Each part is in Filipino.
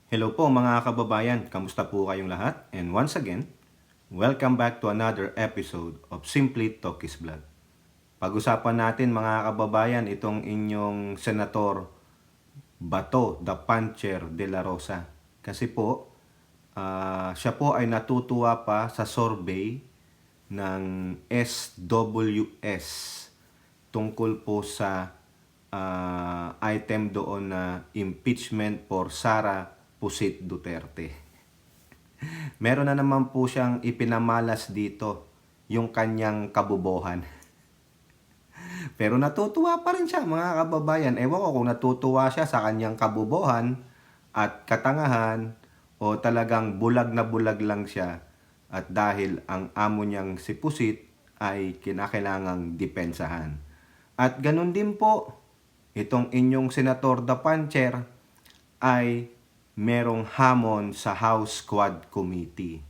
Hello po mga kababayan, kamusta po kayong lahat? And once again, welcome back to another episode of Simply Talkies Vlog. Pag-usapan natin mga kababayan itong inyong Senator Bato the Puncher de la Rosa. Kasi po, siya po ay natutuwa pa sa survey ng SWS tungkol po sa item doon na impeachment for Sara Pusit Duterte. Meron na naman po siyang ipinamalas dito, yung kanyang kabubohan. Pero natutuwa pa rin siya mga kababayan. Ewan ko kung natutuwa siya sa kanyang kabubohan at katangahan o talagang bulag na bulag lang siya at dahil ang amo niyang si Pusit ay kinakailangang depensahan. At ganun din po, itong inyong Senator Da Pancher ay merong hamon sa House Quad Committee,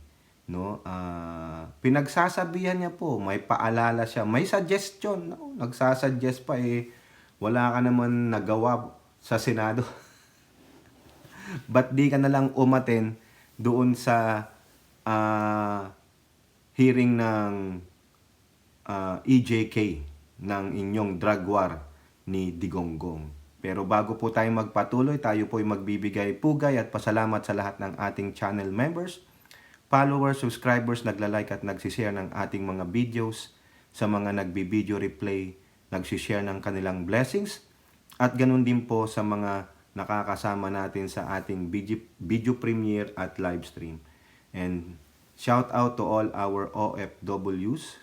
no? Pinagsasabihan niya po, may paalala siya, may suggestion, no? Nagsasuggest pa wala ka naman nagawa sa Senado. Ba't di ka na lang umaten doon sa hearing ng EJK ng inyong drug war ni Digonggong. Pero bago po tayo magpatuloy, tayo po ay magbibigay pugay at pasalamat sa lahat ng ating channel members, followers, subscribers, nagla-like at nagsishare ng ating mga videos, sa mga nagbi-video replay, nagsishare ng kanilang blessings, at ganun din po sa mga nakakasama natin sa ating video premiere at live stream. And shout out to all our OFWs,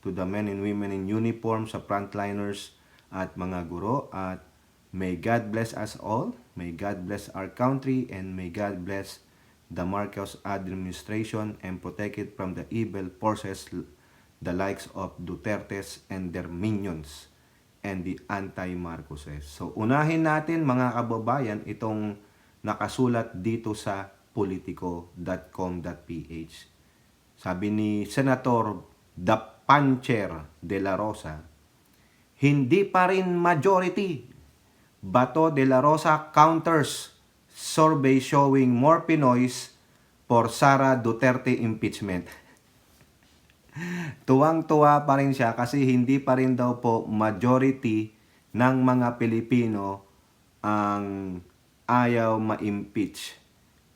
to the men and women in uniform, sa frontliners at mga guro, at may God bless us all, may God bless our country, and may God bless the Marcos administration and protect it from the evil forces, the likes of Dutertes and their minions and the anti-Marcoses. So unahin natin mga kababayan itong nakasulat dito sa politico.com.ph. Sabi ni Senator Da Pancher de la Rosa, hindi pa rin majority. Bato de la Rosa counters survey showing more Pinoys for Sara Duterte impeachment. Tuwang-tuwa pa rin siya kasi hindi pa rin daw po majority ng mga Pilipino ang ayaw ma-impeach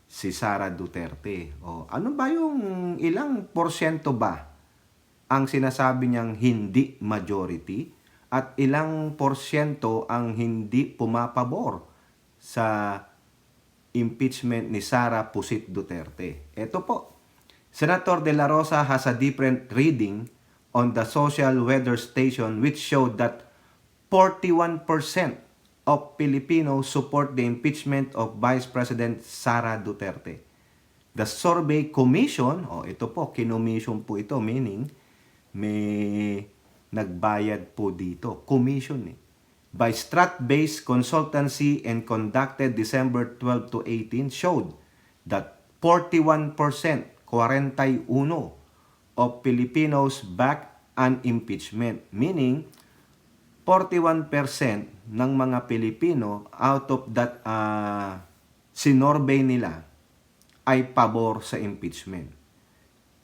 si Sara Duterte. O ano ba yung ilang porsyento ba ang sinasabi niyang hindi majority? At ilang porsyento ang hindi pumapabor sa impeachment ni Sara Pusit Duterte. Ito po, Senator De La Rosa has a different reading on the social weather station which showed that 41% of Filipinos support the impeachment of Vice President Sara Duterte. The Survey Commission, ito po, kinomission po ito, meaning may nagbayad po dito, commission by Strat-based consultancy and conducted December 12 to 18 showed that 41%, 41 of Filipinos back an impeachment, meaning 41% ng mga Pilipino out of that sinorvey nila ay pabor sa impeachment.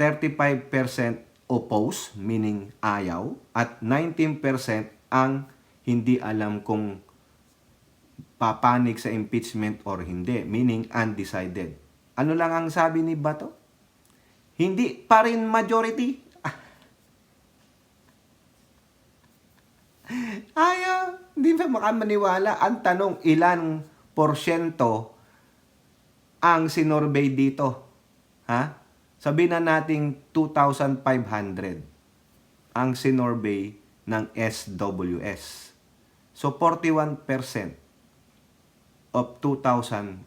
35% oppose, meaning ayaw, at 19% ang hindi alam kung papanig sa impeachment or hindi, meaning undecided. Ano lang ang sabi ni Bato? Hindi pa rin majority. Ayaw, hindi pa makamaniwala. Ang tanong, ilan porsyento ang sinorvey dito? Ha? Sabihin na nating 2,500 ang sinorvey ng SWS. So, 41% of 2,500.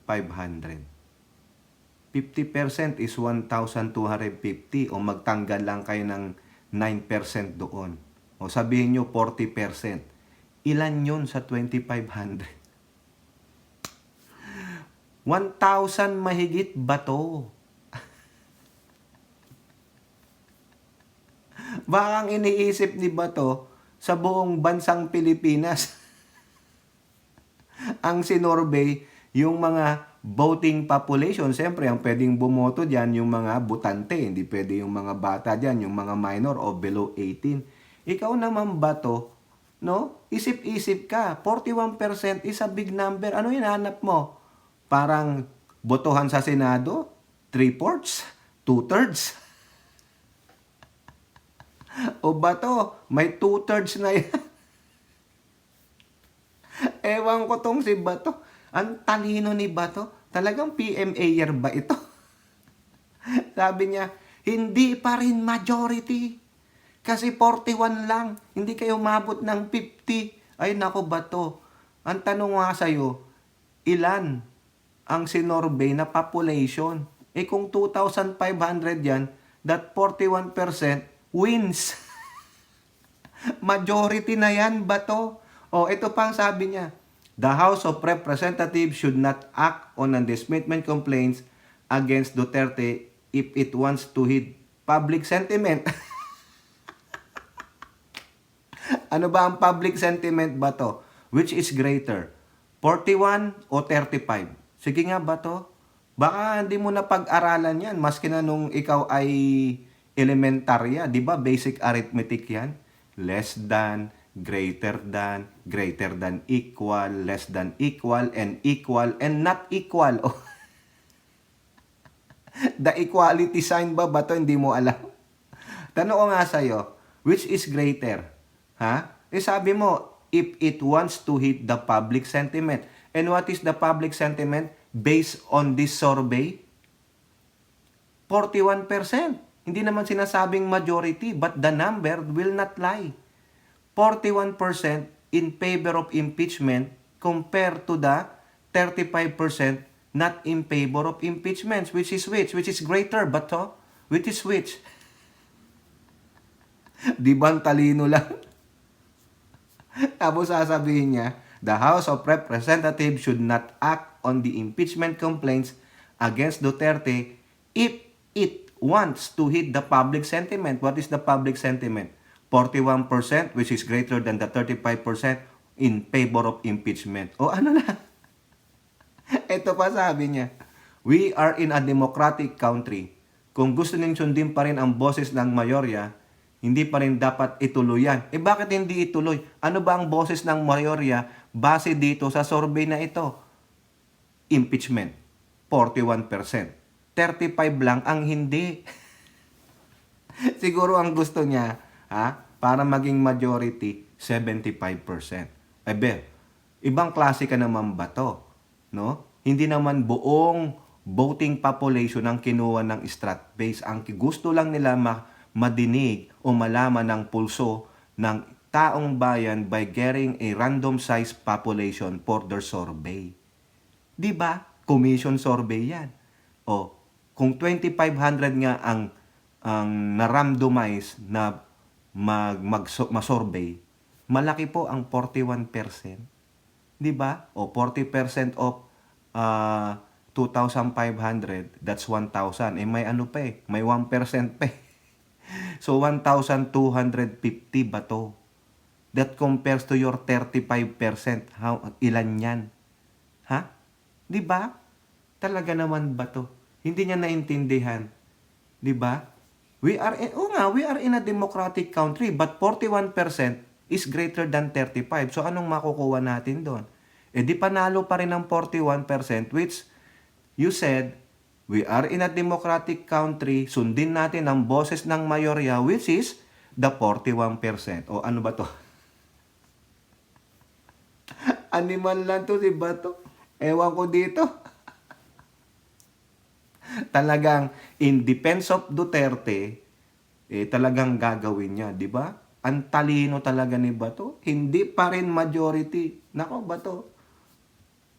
50% is 1,250 o magtanggal lang kayo ng 9% doon. O sabihin nyo 40%. Ilan yun sa 2,500? 1,000 mahigit ba to? Baka ang iniisip ni Bato sa buong bansang Pilipinas ang sinorvey yung mga voting population, siyempre, ang pwedeng bumoto dyan, yung mga butante, hindi pwede yung mga bata dyan, yung mga minor o below 18. Ikaw naman ba to, no? Isip-isip ka, 41% is a big number. Ano hinahanap mo? Parang botohan sa Senado? 3/4? 2/3? O ba to? May 2/3 na yan. Ewan ko tong si Bato. Ang talino ni Bato. Talagang PMA-er ba ito? Sabi niya, hindi pa rin majority. Kasi 41 lang. Hindi kayo mabot ng 50. Ay nako Bato. Ang tanong nga sa'yo, ilan ang sinorvey na population? Eh kung 2,500 yan, that 41% wins. Majority na yan, Bato. O, ito pang sabi niya. The House of Representatives should not act on undismissment complaints against Duterte if it wants to heed public sentiment. Ano ba ang public sentiment ba to? Which is greater? 41 o 35? Sige nga ba to? Baka hindi mo na pag-aralan yan, maski na nung ikaw ay elementarya, di ba? Basic arithmetic yan. Less than, greater than equal, less than equal, and not equal. Oh. The equality sign ba to? Hindi mo alam. Tanong ko nga sa'yo, which is greater? Ha? Eh sabi mo, if it wants to hit the public sentiment. And what is the public sentiment based on this survey? 41%. Hindi naman sinasabing majority, but the number will not lie. 41% in favor of impeachment compared to the 35% not in favor of impeachment. Which is which? Which is greater, Bato? Which is which? Di ba ang talino lang? Tapos sasabihin niya, the House of Representatives should not act on the impeachment complaints against Duterte if it wants to hit the public sentiment. What is the public sentiment? 41%, which is greater than the 35% in favor of impeachment. O ano na? Ito pa sabi niya, we are in a democratic country. Kung gusto niyong sundin pa rin ang boses ng mayorya, hindi pa rin dapat ituloy yan. Eh bakit hindi ituloy? Ano ba ang boses ng mayorya base dito sa survey na ito? Impeachment, 41%. 35 lang ang hindi. Siguro ang gusto niya, para maging majority, 75%. Ebe, ibang klase ka naman ba to? No? Hindi naman buong voting population ang kinuha ng strat base. Ang gusto lang nila madinig o malaman ng pulso ng taong bayan by getting a random size population for their survey. Di ba? Commission survey yan. O, kung 2,500 nga ang na-randomize na ma-survey, malaki po ang 41%. Di ba? O 40% of 2,500, that's 1,000. Eh may ano pa eh, may 1% pa eh. So 1,250 ba to? That compares to your 35%. Ilan yan? Ha? Di ba? Talaga naman ba to? Hindi niya naintindihan. Di ba? We are in a democratic country, but 41% is greater than 35. So anong makukuha natin doon? Eh di panalo pa rin ng 41%, which you said, we are in a democratic country, sundin natin ang boses ng mayorya, which is the 41%. O ano ba to? Animal lang to, si Bato. Ewan ko dito. Talagang in defense of Duterte, talagang gagawin niya, di ba? Ang talino talaga ni Bato. Hindi pa rin majority. Nako, Bato.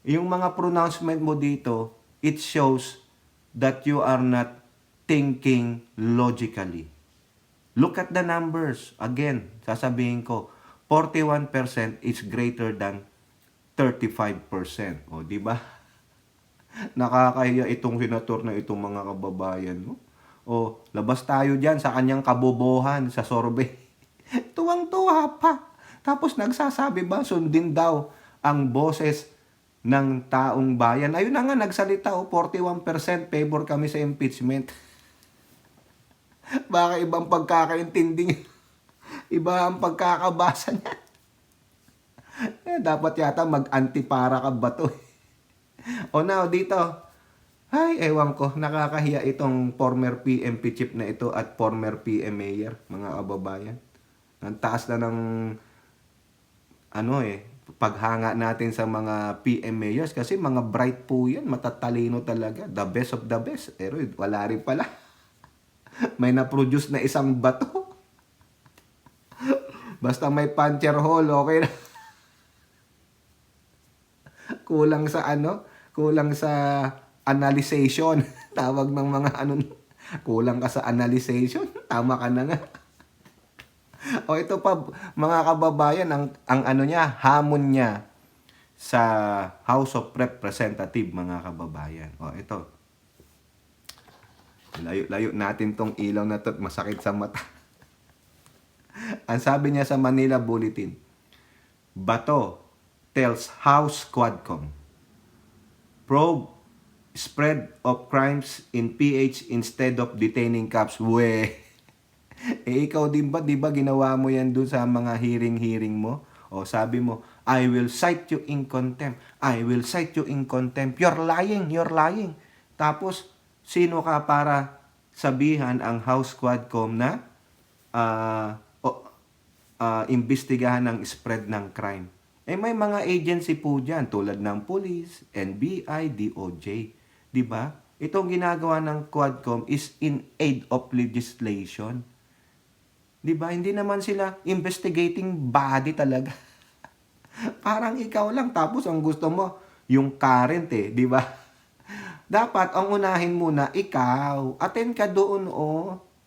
Yung mga pronouncement mo dito, it shows that you are not thinking logically. Look at the numbers. Again, sasabihin ko, 41% is greater than 35%. O, di ba? Nakakahiya itong senator na itong mga kababayan mo. O, labas tayo dyan sa kanyang kabobohan sa survey. Tuwang-tuwa pa. Tapos nagsasabi ba, sundin daw ang boses ng taong bayan. Ayun na nga, nagsalita, 41% favor kami sa impeachment. Baka ibang pagkakaintindi niya. Iba ang pagkakabasa niya. Dapat yata mag-antipara ka ba to? O now, dito. Ay, ewan ko. Nakakahiya itong former PMP chief na ito at former PM mayor, mga kababayan. Ang taas na ng paghanga natin sa mga PM mayors kasi mga bright po yan, matatalino talaga, the best of the best. Pero wala rin pala. May na-produce na isang bato. Basta may puncture hole, okay na. Kulang sa kulang sa analyzation. Tawag ng mga kulang ka sa analyzation. Tama ka na nga. O ito pa, mga kababayan, ang hamon niya sa House of Representatives, mga kababayan. O ito. Layo natin tong ilaw na to, masakit sa mata. Ang sabi niya sa Manila Bulletin, Bato tells House Quadcom, probe spread of crimes in PH instead of detaining cops. Ikaw din ba, di ba ginawa mo yan dun sa mga hearing mo? O sabi mo, I will cite you in contempt. I will cite you in contempt. You're lying. Tapos, sino ka para sabihan ang House Quadcom na imbestigahan ang spread ng crime? May mga agency po dyan tulad ng Police, NBI, DOJ. Di ba? Itong ginagawa ng Quadcom is in aid of legislation. Di ba? Hindi naman sila investigating body talaga. Parang ikaw lang, tapos ang gusto mo, yung current di ba? Dapat, ang unahin muna, ikaw. Attend ka doon,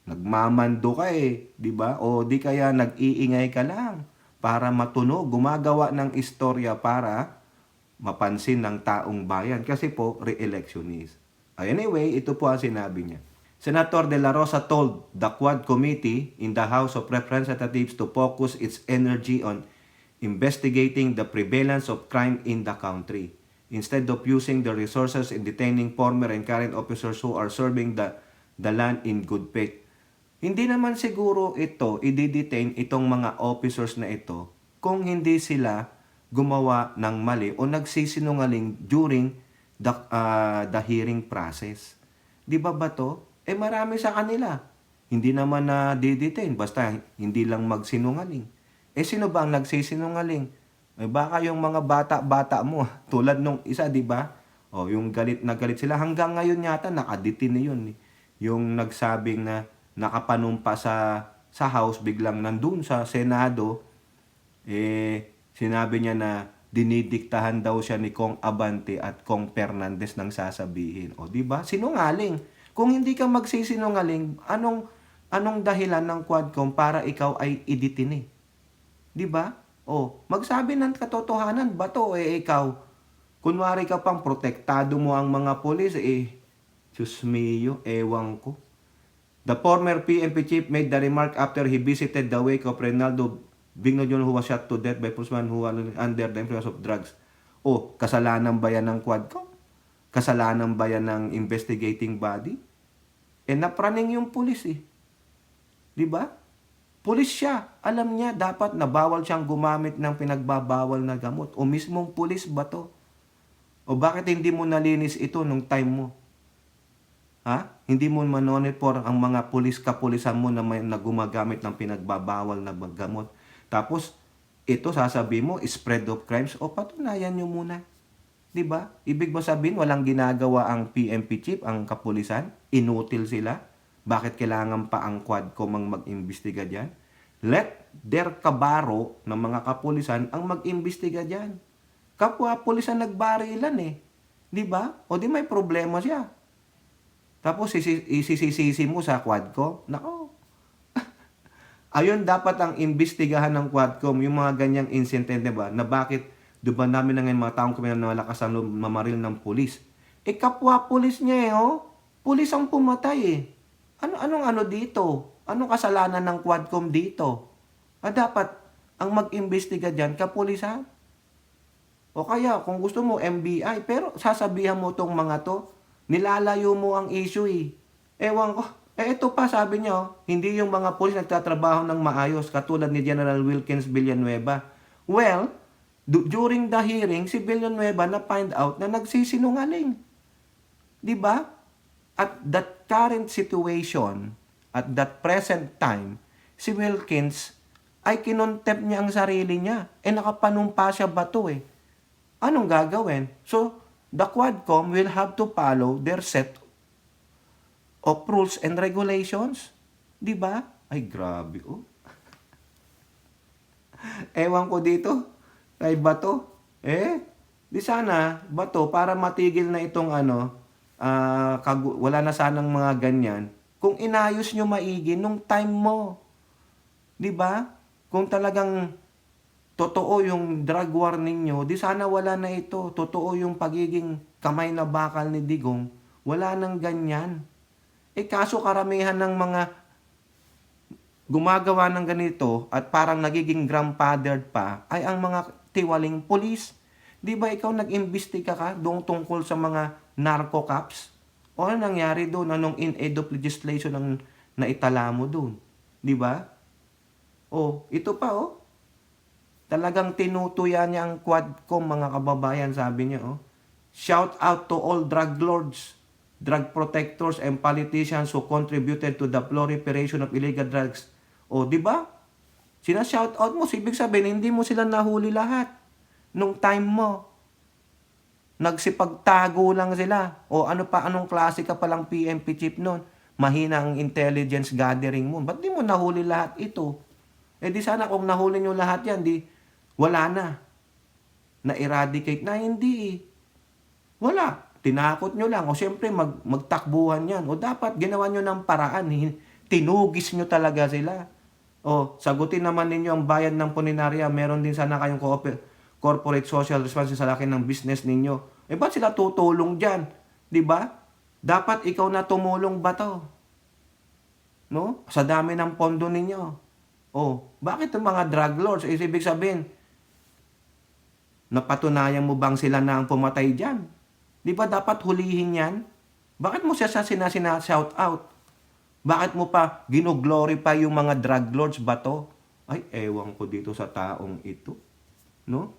Nagmamando ka di ba? O di kaya nag-iingay ka lang para matunog, gumagawa ng istorya para mapansin ng taong bayan. Kasi po, re-electionist. Anyway, ito po ang sinabi niya. Senator De La Rosa told the Quad Committee in the House of Representatives to focus its energy on investigating the prevalence of crime in the country, instead of using the resources in detaining former and current officers who are serving the land in good faith. Hindi naman siguro ito, i-detain itong mga officers na ito kung hindi sila gumawa ng mali o nagsisinungaling during the hearing process. Di ba to? Marami sa kanila. Hindi naman na didetain, basta hindi lang magsinungaling. Sino ba ang nagsisinungaling? Baka yung mga bata-bata mo, tulad nung isa, di ba? Yung galit na galit sila. Hanggang ngayon yata, nakadetain na yun. Yung nagsabing na nakapanumpa sa House, biglang nandun sa Senado, sinabi niya na dinidiktahan daw siya ni Kong Abante at Kong Fernandez nang sasabihin. Di ba? Sinungaling. Kung hindi ka magsisinungaling, anong dahilan ng Quadcom para ikaw ay iditine? Di ba? Magsabi ng katotohanan ba to? Ikaw, kunwari ka pang protektado mo ang mga polis, Diyos mio, ewan ko. The former PNP chief made the remark after he visited the wake of Reynaldo Bignojon who was shot to death by policemen who were under the influence of drugs. Kasalanan ba yan ng Quadcom? Kasalanan ba yan ng investigating body? Napraning yung pulis Di ba? Pulis siya. Alam niya, dapat na bawal siyang gumamit ng pinagbabawal na gamot. O mismong pulis ba to? O bakit hindi mo nalinis ito nung time mo? Hindi mo monitor ang mga kapulisan mo na gumagamit ng pinagbabawal na gamot. Tapos, ito sasabihin mo, spread of crimes. Patunayan nyo muna. Diba? Ibig mo sabihin, walang ginagawa ang PNP chief, ang kapulisan? Inutil sila? Bakit kailangan pa ang Quadcom ang mag-imbestiga dyan? Let their kabaro ng mga kapulisan ang mag-imbestiga dyan. Kapwa pulisan nagbarilan Diba? Di may problema siya. Tapos isisisi mo sa Quadcom? Nako. Ayun, dapat ang imbestigahan ng Quadcom, yung mga ganyang incident, diba? Na bakit diba namin na ngayon mga taong kumilang na malakas ang mamaril ng pulis. Kapwa pulis niya pulis ang pumatay Anong dito? Anong kasalanan ng Quadcom dito? Dapat ang mag-imbestiga dyan, kapulisan. O kaya, kung gusto mo, MBI. Pero sasabihan mo tong mga to, nilalayo mo ang issue eh. Ewan ko. Ito pa, sabi niya, hindi yung mga pulis nagtatrabaho ng maayos, katulad ni General Wilkins Villanueva. Well, during the hearing, si Villanueva na find out na nagsisinungaling. Di ba? At that current situation, at that present time, si Wilkins ay kinontempt niya ang sarili niya. Nakapanumpa siya bato eh. Anong gagawin? So, the Quadcom will have to follow their set of rules and regulations. Di ba? Ay, grabe oh. Ewan ko dito, kay Bato. Di sana, Bato, para matigil na itong wala na sanang mga ganyan. Kung inayos nyo maigi nung time mo. Di ba? Kung talagang totoo yung drug war ninyo, di sana wala na ito. Totoo yung pagiging kamay na bakal ni Digong, wala nang ganyan. Kaso karamihan ng mga gumagawa ng ganito at parang nagiging grandfathered pa ay ang mga tiwaling pulis. Di ba ikaw nag-imbestiga ka doon tungkol sa mga narco cops? O ano nangyari doon? Anong in-aid of legislation ang naitala mo doon? Di ba? Ito pa Talagang tinutuya niya ang Quadcom, mga kababayan, sabi niya Shout out to all drug lords, drug protectors, and politicians who contributed to the proliferation of illegal drugs. Di ba? Sina-shout out mo, ibig sabihin, hindi mo sila nahuli lahat. Nung time mo, nagsipagtago lang sila. Anong klase ka palang PNP chief nun? Mahina ang intelligence gathering mo. Ba't di mo nahuli lahat ito? Di sana kung nahuli nyo lahat yan, wala na. Na-eradicate na, hindi Wala. Tinakot nyo lang. Siyempre, magtakbuhan yan. Dapat ginawa nyo ng paraan. Tinugis nyo talaga sila. Sagutin naman ninyo ang bayad ng punerarya. Meron din sana kayong corporate social responsibility sa laki ng business ninyo. Ba't sila tutulong dyan? Di ba? Dapat ikaw na tumulong ba to? No? Sa dami ng pondo ninyo. Bakit yung mga drug lords? Ibig sabihin, napatunayan mo bang sila na ang pumatay dyan? Di ba dapat hulihin yan? Bakit mo siya shout out? Bakit mo pa gino-glorify yung mga drug lords ba to? Ay, ewan ko dito sa taong ito. No?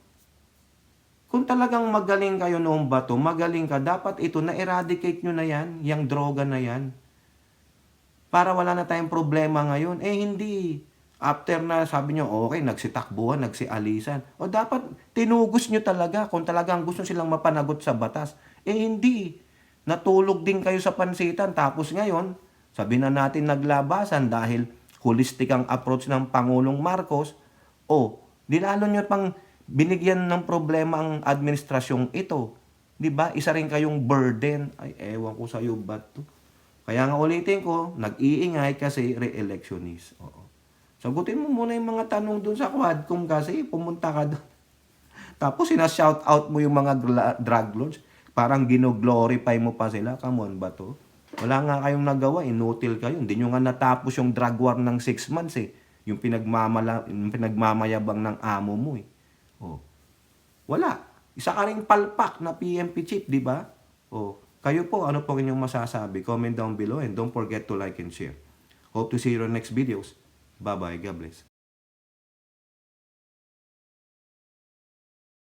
Kung talagang magaling kayo noong bato, magaling ka, dapat ito na-eradicate nyo na yan, yung droga na yan. Para wala na tayong problema ngayon. Hindi. After na sabi nyo, okay, nagsitakbuhan, nagsialisan. Dapat tinugos nyo talaga kung talagang gusto silang mapanagot sa batas. Hindi. Natulog din kayo sa pansitan. Tapos ngayon, sabi na natin naglabasan dahil holistic ang approach ng Pangulong Marcos. Di lalo nyo pang binigyan ng problema ang administrasyong ito. Di ba? Isa rin kayong burden. Ay, ewan ko sa'yo ba to? Kaya nga ulitin ko, nag-iingay kasi re-electionist. Sagutin mo muna yung mga tanong dun sa Quadcom kasi pumunta ka doon. Tapos sina-shout out mo yung mga drug lords. Parang gino-glorify mo pa sila. Come on ba to? Wala nga kayong nagawa. Inutil kayo. Hindi nyo nga natapos yung drug war ng 6 months Yung pinagmamayabang ng amo mo Wala. Isa ka ring palpak na PNP chief, di ba? Kayo po, ano po inyong masasabi? Comment down below and don't forget to like and share. Hope to see you in next videos. Bye-bye. God bless.